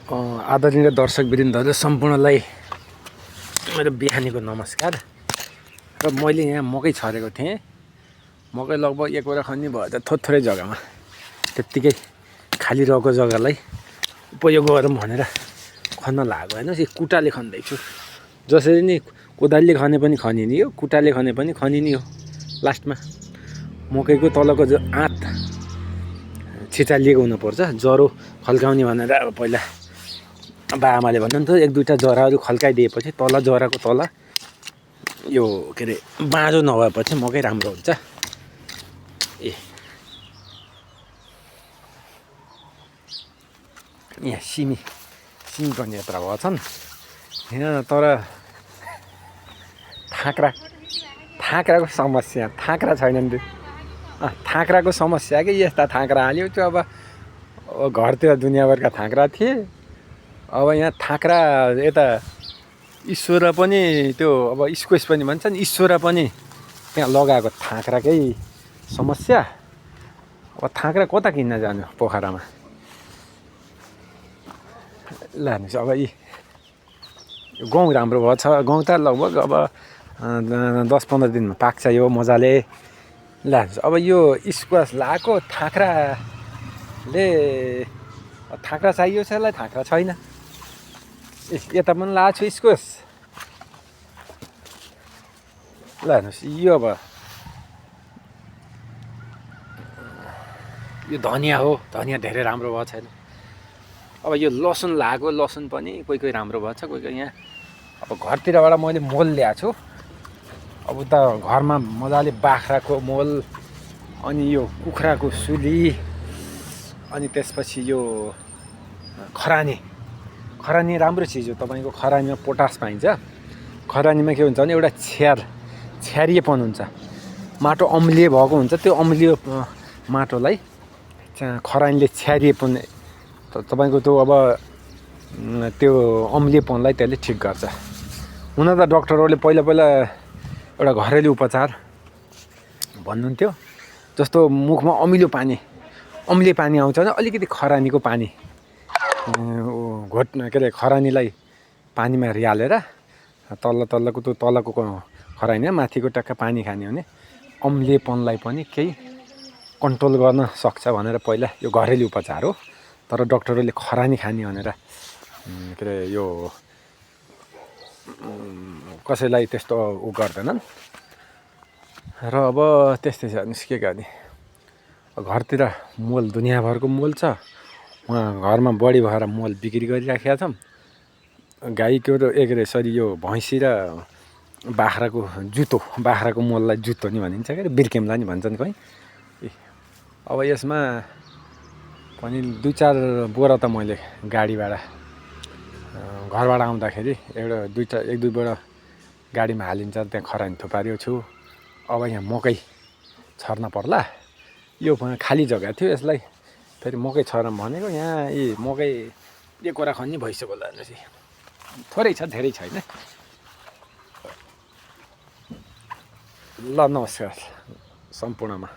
आदरणीय दर्शकवृन्दहरू सम्पूर्णलाई मेरो बिहानीको नमस्कार। र मैले यहाँ मकै छरेको थिएँ। मकै लगभग एक बोरा खन्नी भयो त थोरै जग्गामा त्यत्तिकै खाली रहेको जग्गालाई उपयोग गरौँ भनेर खन्न लागेको होइन। यो कुटाले खन्दैछु। जसरी नि कोदालीले खने पनि खनिने हो, कुटाले खने पनि खनिने हो। लास्टमा मकैको तलको जो आँत छिचालिएको हुनुपर्छ, जरो खल्काउने भनेर अब पहिला बाआमाले भन्नुहुन्थ्यो। एक दुईवटा जराहरू खल्काइदिएपछि तल जराको तल यो के अरे बाँझो नभएपछि मकै राम्रो हुन्छ। यहाँ सिमी पनि यत्र भएछन् यहाँ। तर थाँक्राको समस्या, थाँक्रा छैनन् त्यो। थाँक्राको समस्या कि यस्ता थाँक्रा हाल्यो त्यो। अब घरतिर दुनियाँभरका थाँक्रा थिए। अब यहाँ थाँक्रा यता ईश्वर पनि त्यो अब इस्कुस पनि भन्छन्, ईश्वर पनि त्यहाँ लगाएको थाँक्राकै समस्या। अब थाँक्रा कता किन्न जानु पोखरामा लानुहोस्। अब यी गहुँ राम्रो भएछ। गहुँ त लगभग अब 10-15 दिनमा पाक्छ यो मजाले लानुहोस्। अब यो इस्कुस लगाएको थाँक्राले, थाँक्रा चाहियो छ यसलाई, थाँक्रा छैन। यता पनि लगाएको छु इस्कुस लानुहोस्। यो अब यो धनियाँ हो, धनियाँ धेरै राम्रो भएको छैन। अब यो लसुन लगाएको, लसुन पनि कोही राम्रो भएछ, कोही यहाँ। अब घरतिरबाट मैले मोल ल्याएको छु। अब उता घरमा मजाले बाख्राको मोल, अनि यो कुखुराको सुली, अनि त्यसपछि यो खरानी राम्रो चिज हो तपाईँको। खरानीमा पोटास पाइन्छ। खरानीमा के हुन्छ भने एउटा छ्यारिएपन हुन्छ, माटो अम्लिए भएको हुन्छ। त्यो अम्लियो माटोलाई खरानीले छ्यारिएपन तपाईँको त्यो अब त्यो अम्लिएपनलाई त्यसले ठिक गर्छ। हुन त डक्टरहरूले पहिला एउटा घरेलु उपचार भन्नुहुन्थ्यो। जस्तो मुखमा अमिलो पानी, अम्लिए पानी आउँछ भने अलिकति खरानीको पानी के अरे खरानीलाई पानीमा रिहालेर तल्लोको त्यो तलको खरानी माथिको टक्क पानी खाने भने अम्लिएपनलाई पनि केही कन्ट्रोल गर्न सक्छ भनेर पहिला यो घरेलु उपचार हो। तर डक्टरहरूले खरानी खाने भनेर के अरे यो कसैलाई त्यस्तो उ गर्दैनन्। र अब त्यस्तै छ के गर्ने। घरतिर मोल दुनियाँभरको मोल छ। उहाँ घरमा बढी भएर मोल बिक्री गरिराखेका छौँ। गाईको र के अरे सरी यो भैँसी र बाख्राको जुतो, बाख्राको मोललाई जुतो नि भनिन्छ के अरे, बिर्केम्ला नि भन्छन् कोही। अब यसमा पनि 2-4 बोरा त मैले गाडीबाट घरबाट आउँदाखेरि एक दुई बोरा गाडीमा हालिन्छ, त्यहाँ खरानी थुपारेको छु। अब यहाँ मकै छर्न पर्ला। यो खाली जग्गा थियो, यसलाई फेरि मकै छरौँ भनेको। यहाँ यी मकै एक बोरा खन्नी भइसक्यो होला हेर्नुहोस्। थोरै छ, धेरै छैन। ल नमस्कार सम्पूर्णमा।